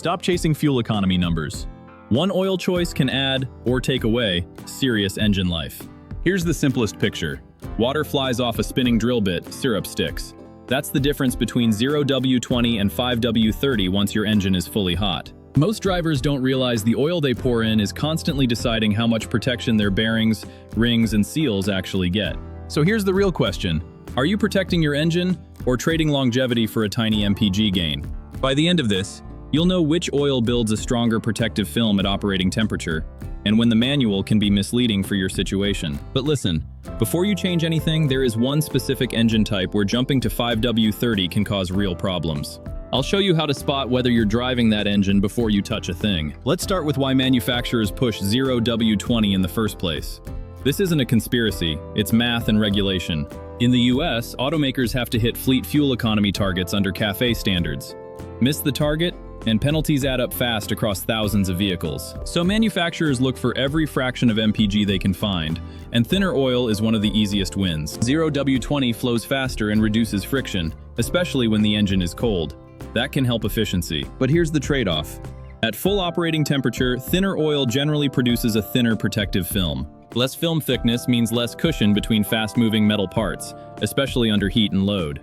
Stop chasing fuel economy numbers. One oil choice can add, or take away, serious engine life. Here's the simplest picture. Water flies off a spinning drill bit, syrup sticks. That's the difference between 0W-20 and 5W-30 once your engine is fully hot. Most drivers don't realize the oil they pour in is constantly deciding how much protection their bearings, rings, and seals actually get. So here's the real question. Are you protecting your engine or trading longevity for a tiny MPG gain? By the end of this, you'll know which oil builds a stronger protective film at operating temperature, and when the manual can be misleading for your situation. But listen, before you change anything, there is one specific engine type where jumping to 5W-30 can cause real problems. I'll show you how to spot whether you're driving that engine before you touch a thing. Let's start with why manufacturers push 0W-20 in the first place. This isn't a conspiracy, it's math and regulation. In the US, automakers have to hit fleet fuel economy targets under CAFE standards. Miss the target, and penalties add up fast across thousands of vehicles. So manufacturers look for every fraction of MPG they can find, and thinner oil is one of the easiest wins. 0W-20 flows faster and reduces friction, especially when the engine is cold. That can help efficiency. But here's the trade-off. At full operating temperature, thinner oil generally produces a thinner protective film. Less film thickness means less cushion between fast-moving metal parts, especially under heat and load.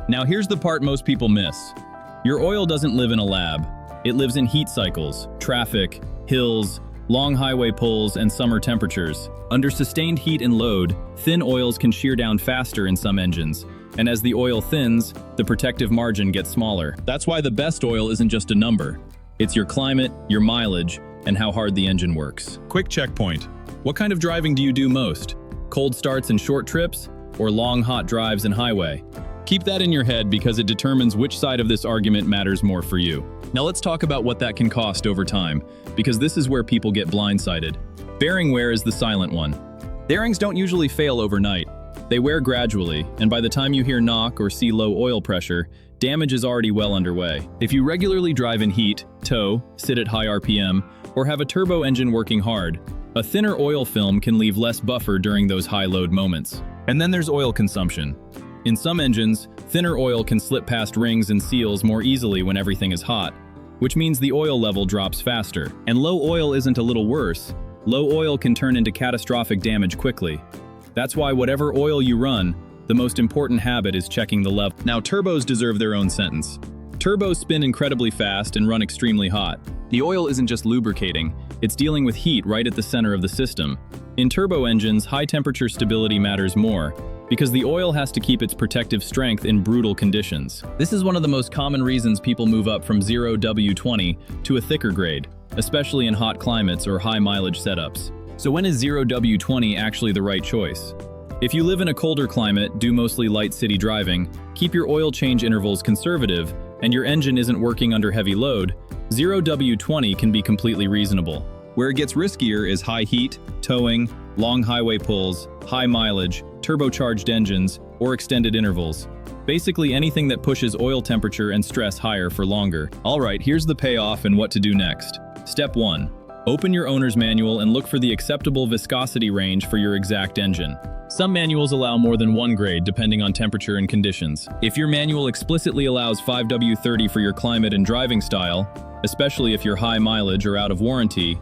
Now here's the part most people miss. Your oil doesn't live in a lab. It lives in heat cycles, traffic, hills, long highway pulls, and summer temperatures. Under sustained heat and load, thin oils can shear down faster in some engines, and as the oil thins, the protective margin gets smaller. That's why the best oil isn't just a number. It's your climate, your mileage, and how hard the engine works. Quick checkpoint. What kind of driving do you do most? Cold starts and short trips, or long hot drives and highway? Keep that in your head because it determines which side of this argument matters more for you. Now let's talk about what that can cost over time, because this is where people get blindsided. Bearing wear is the silent one. Bearings don't usually fail overnight. They wear gradually, and by the time you hear knock or see low oil pressure, damage is already well underway. If you regularly drive in heat, tow, sit at high RPM, or have a turbo engine working hard, a thinner oil film can leave less buffer during those high load moments. And then there's oil consumption. In some engines, thinner oil can slip past rings and seals more easily when everything is hot, which means the oil level drops faster. And low oil isn't a little worse. Low oil can turn into catastrophic damage quickly. That's why whatever oil you run, the most important habit is checking the level. Now turbos deserve their own sentence. Turbos spin incredibly fast and run extremely hot. The oil isn't just lubricating, it's dealing with heat right at the center of the system. In turbo engines, high temperature stability matters more, because the oil has to keep its protective strength in brutal conditions. This is one of the most common reasons people move up from 0W-20 to a thicker grade, especially in hot climates or high mileage setups. So when is 0W-20 actually the right choice? If you live in a colder climate, do mostly light city driving, keep your oil change intervals conservative, and your engine isn't working under heavy load, 0W-20 can be completely reasonable. Where it gets riskier is high heat, towing, long highway pulls, high mileage, turbocharged engines, or extended intervals. Basically anything that pushes oil temperature and stress higher for longer. Alright, here's the payoff and what to do next. Step 1. Open your owner's manual and look for the acceptable viscosity range for your exact engine. Some manuals allow more than one grade depending on temperature and conditions. If your manual explicitly allows 5W-30 for your climate and driving style, especially if you're high mileage or out of warranty,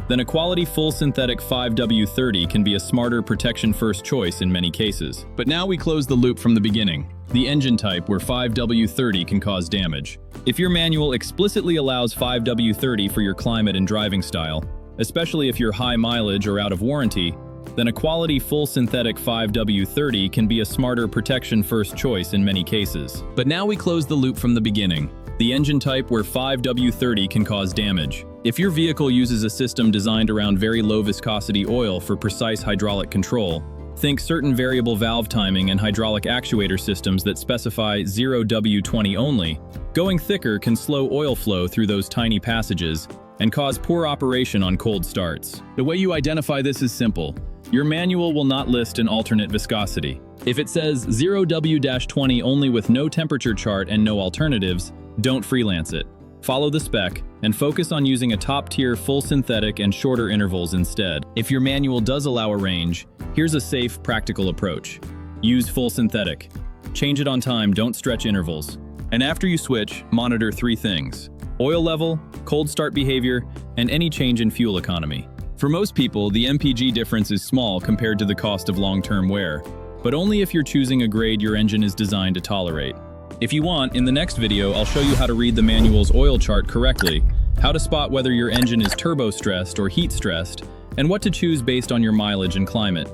then a quality full synthetic 5W-30 can be a smarter protection-first choice in many cases. But now we close the loop from the beginning. The engine type where 5W-30 can cause damage. If your manual explicitly allows 5W-30 for your climate and driving style, especially if you're high mileage or out of warranty, then a quality full synthetic 5W-30 can be a smarter protection-first choice in many cases. But now we close the loop from the beginning. The engine type where 5W-30 can cause damage. If your vehicle uses a system designed around very low viscosity oil for precise hydraulic control, think certain variable valve timing and hydraulic actuator systems that specify 0W-20 only, going thicker can slow oil flow through those tiny passages and cause poor operation on cold starts. The way you identify this is simple. Your manual will not list an alternate viscosity. If it says 0W-20 only with no temperature chart and no alternatives, don't freelance it. Follow the spec and focus on using a top-tier full synthetic and shorter intervals instead. If your manual does allow a range, here's a safe, practical approach. Use full synthetic. Change it on time, don't stretch intervals. And after you switch, monitor 3 things: oil level, cold start behavior, and any change in fuel economy. For most people, the MPG difference is small compared to the cost of long-term wear, but only if you're choosing a grade your engine is designed to tolerate. If you want, in the next video, I'll show you how to read the manual's oil chart correctly, how to spot whether your engine is turbo-stressed or heat-stressed, and what to choose based on your mileage and climate.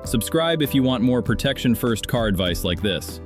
Subscribe if you want more protection-first car advice like this.